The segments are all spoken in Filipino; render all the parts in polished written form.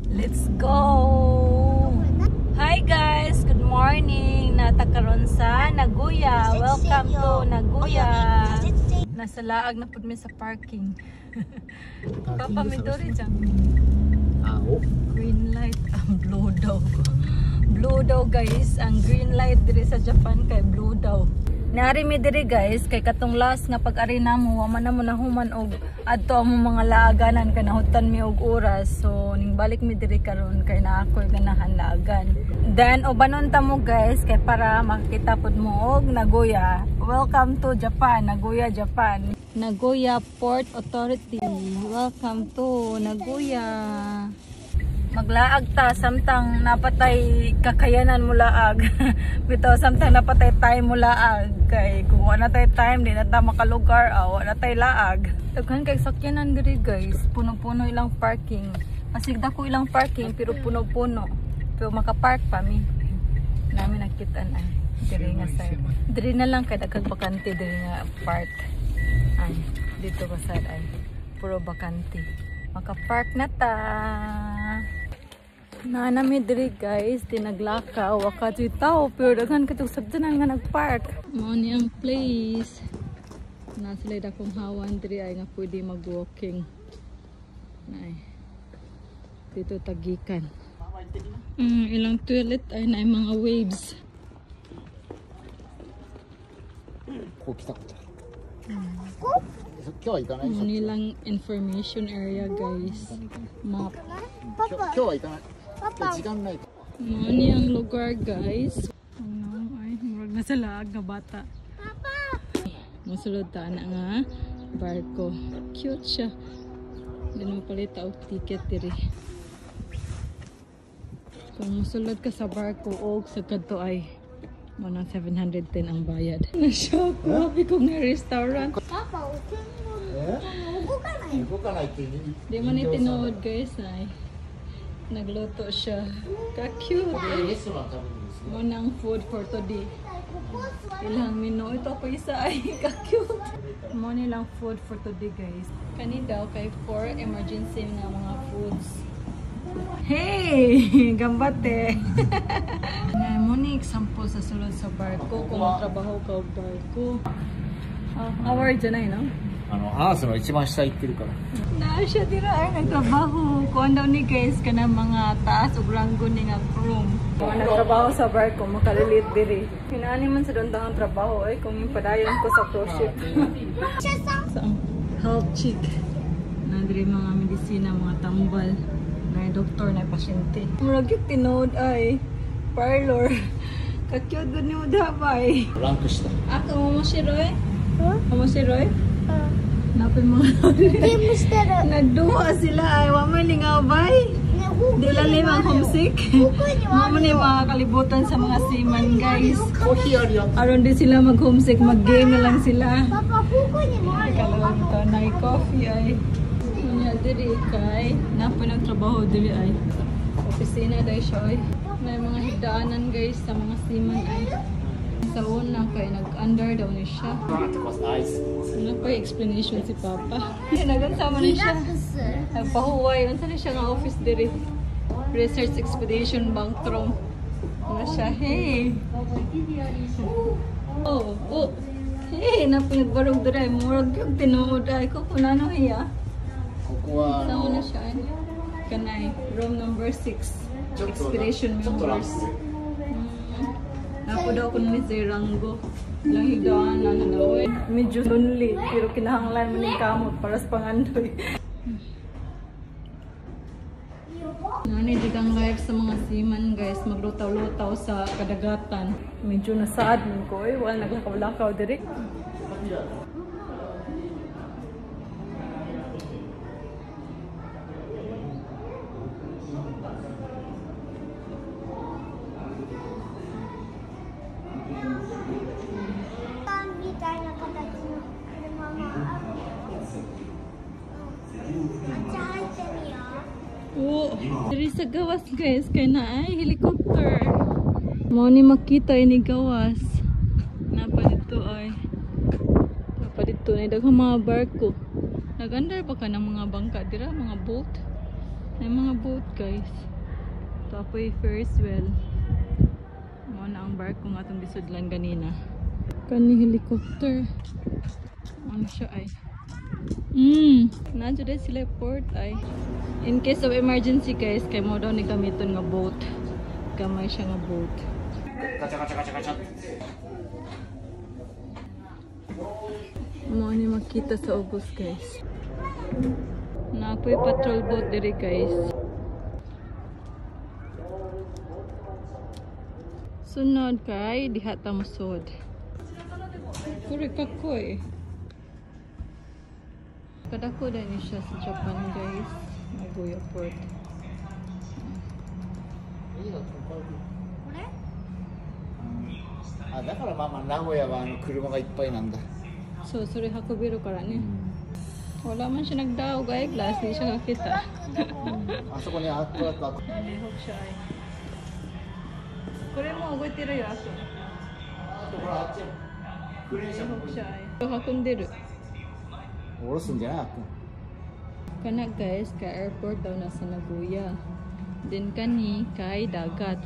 Let's go! Hi guys! Good morning! Natakaroon sa Nagoya. Welcome to Nagoya. Nasa laag na po sa parking. Papa Midori dyan. Green light. Blue daw. Blue daw guys. Ang green light diri sa Japan kay blue daw. Naari mi diri guys kay katong last nga pag-arena mo wa man na mo nahuman og adto mo mga laaganan kay nahutan mi og oras, so ning balik mi diri karon kay naa ako'y ganahan laagan. Then ubanon ta mo guys kay para makita pud mo og Nagoya. Welcome to Japan, Nagoya, Japan. Nagoya Port Authority. Welcome to Nagoya. Maglaag ta samtang napatay kakayanan mo laag. Bitaw samtang napatay time mo laag kay kung wala tay time di na ta makalugar wala tay laag. Daghan kay sakyanan diri guys, puno-puno ilang parking. Masigda ko ilang parking pero puno-puno. Pero makapark pa mi. Nami nakitaan ay diri nga side. Diri na lang kay daghang bakante diri nga part. Ay dito ba side ay puro bakante. Makapark na ta. Nanami diri guys, tinaglakaw wakati tao pero daghan katong sabdanan nga nagpark. Mao ni ang place. Na sila dakong hawan diri ay nga pwede mag-walking. Nay. Dito tagikan. Ilang toilet ay na mga waves. Nilang information area guys. Map. Mani ang lugar guys. Ay, murag na sa laag nga bata. Masulod ta na nga barko. Cute siya. Din mo palita og ticket diri. Kung musulod ka sa barko og sa kadto ay manang 710 ang bayad. Na-shock ko. Happy kong na restaurant. Papa, di man itinood guys ay. Nagluto siya. Ka-cute. Munang food for today. Ilang menu. Ito pa isa ay ka-cute. Muna lang food for today guys. Kani daw kay for emergency nga mga foods. Hey! Gambate! Muna example sa sulod sa barko. Kung trabaho ka o barko. Hour dyan ay no? アースの一番下行ってるから。Na siya dira ay nagtrabaho. Kuan daw ni guys kana mga taas ug ranggo ni nga room. Kung nagtrabaho sa barko makalilit diri. Hinaani man sa dondang trabaho ay kung padayon ko sa cruise ship. Sa health check. Na diri mga medisina, mga tambal. Na doktor na pasyente. Murag yung tinood ay parlor. Ka-cute gud ni mo dabay. ランク下。 Ako mo si Roy? Mo si Roy? Napin mga nagduwa sila ay wama ni nga bay. Di lang limang homesick. Wama ni mga kalibutan sa mga seaman guys. Aron din sila mag homesick, mag game na lang sila. Kalawag ito na coffee ay. Kunya diri kay napin nagtrabaho diri ay. Opisina dahil siya ay. May mga higdaanan guys sa mga seaman ay. Sa una kay nag-under daw ni siya. Ano pa yung explanation si Papa? Nagansama na siya. Nagpahuway. Ano na siya nga office diri? Research Expedition Bangtrom. Ano siya? Hey! Oh! Hey! Napinagbarog diri. Murag yung tinuod ay ko kung ano iya. Sama na siya. Kanay. Room number 6. Expedition members. Ako daw ko ni si Rango. Lang higaan na daw. Medyo lonely. Pero kinahanglan mo ng kamot para sa pangandoy. Nani digang life sa mga seaman guys. Maglutaw-lutaw sa kadagatan. Medyo nasaad mo ko eh. Wala naglakaw-lakaw direct. Diri sa gawas guys, kay na ay helicopter. Mao ni makita ini gawas. Napa dito ay. Napa dito na daghang mga barko. Nag-under pa ka ng mga bangka dira, mga boat. May mga boat guys. Tapoy Ferris wheel. Mo na ang barko nga itong bisudlan ganina. Kani helicopter. Ano siya ay? Nandiyo din sila port ay. In case of emergency guys, kay mo daw ni gamiton nga boat. Gamay siya nga boat. Mo ni makita sa ubos guys. Napoy patrol boat diri guys. Sunod kay diha ta musod. Kuri kakoy. Kadako din siya sa Japan guys. Nagoya port. あ、だからまあまあ名古屋は車がいっぱいなんだ。 So, sorry hakubiru kara ni. Wala man siya nagdaog ay glass, di siya kakita. あそこにあっとあと。 Nihok siya ay. Kore mo, ugoy tiro yo ako. あとほらあっち。クレーン車も Nihok siya ay. Hakundiru. 下ろすんじゃないあっこ。 Kana guys, ka airport daw na sa Nagoya. Then kani kay dagat.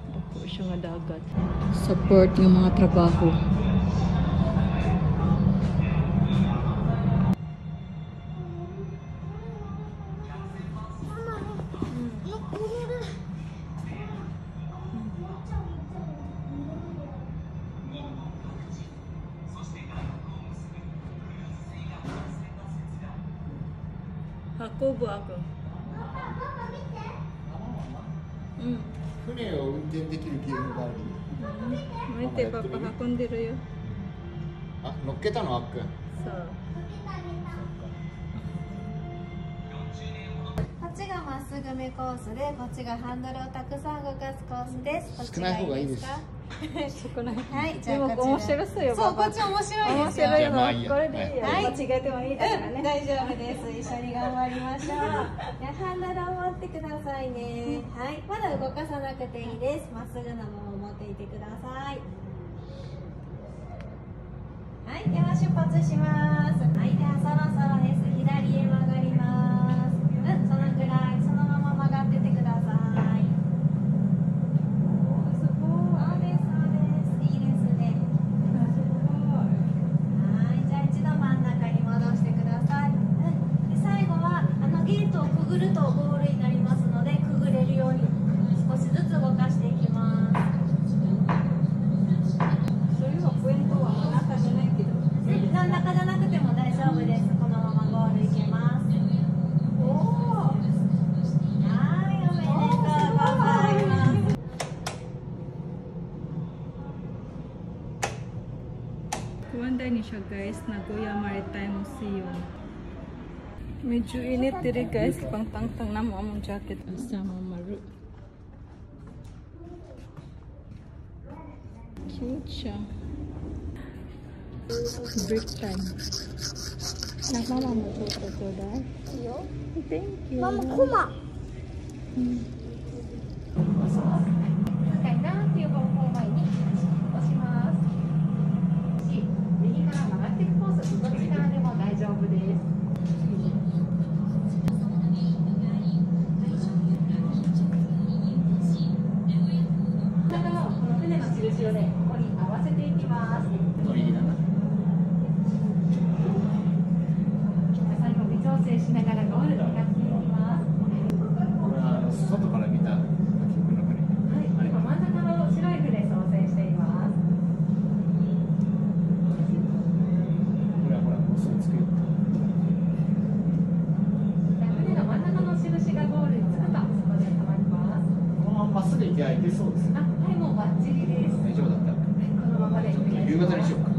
Dako siya nga dagat. Support ng mga trabaho. Hakobo ako. 船を運転できるゲームがある。 May te papahakondiru yo. あ、乗っけたのあっくん。 So, こっちがまっすぐ目コースで、こっちがハンドルをたくさん動かすコースです。こっち少ない方がいいです。か？少ない。はい、じでもゃあこちら。面白そうよ。そう、こっち面白いですよ。面白いの。じゃあまあいいやこれでいいよ。はい間違えてもいいだからね。大丈夫です。一緒に頑張りましょう。じゃあハンドルを持ってくださいね。はい、まだ動かさなくていいです。まっすぐなまま持っていてください。はい、では出発します。はい、ではそろそろです。左へ曲がります。そのくらい、そのまま曲がっててください。そうです、そうです。いいですね。はい、じゃあ一度真ん中に戻してください。で最後はゲートをくぐるとゴールになりますので、くぐれるように少しずつ動かしていきます。それはポイントは真ん中じゃないけど。真ん中じゃなくても大丈夫です。このままゴール行けます。おお。はい、おめでとうございます。Kuwanday ni siya guys, Nagoya Maritime Museum. Medyo init diri guys, pang tangtang na mo among jacket sama maru. Cute siya. Break time. Mama mo photo ko dahil. Thank you. Mama, kuma. 高いなっていう方向前に押します。右から曲がっていくコース、どっちからでも大丈夫です。この船の印をね、ここに合わせていきます。乗り気だな。最後微調整しながらゴールに向かっていきます。これは外から見た記憶の中に。はい、今真ん中の白い船操船しています。ほらほらもうすぐ着くよ。船の真ん中の印がゴールに着くとそこで止まります。このまままっすぐ行けば行けそうです。あ、はい、もうバッチリです。大丈夫だった。はい、このままでお願いします。夕方にしようか。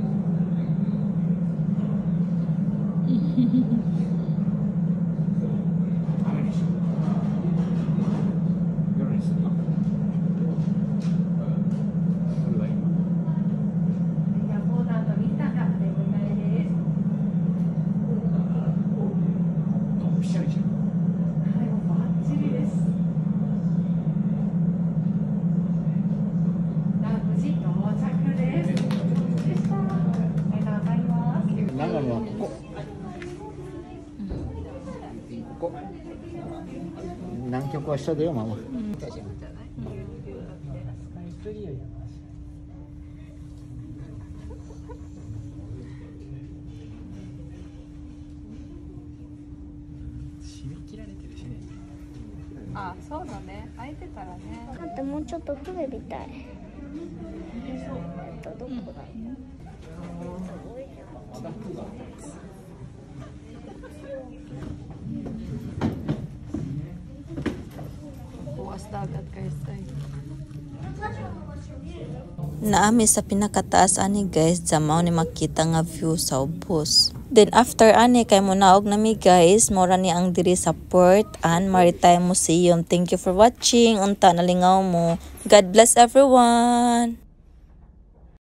雨にしよう。こ南極は下だよママ。あ、そうだね。空いてたらね。だってもうちょっと船みたい。どこだ。Bukas dagat guys ay. Naami sa pinakataas ani guys, damaw ni makita nga view sa ubos. Then after ani kay munaog nami guys, mora ni ang diri sa Port and Maritime Museum. Thank you for watching. Unta nalingaw mo. God bless everyone.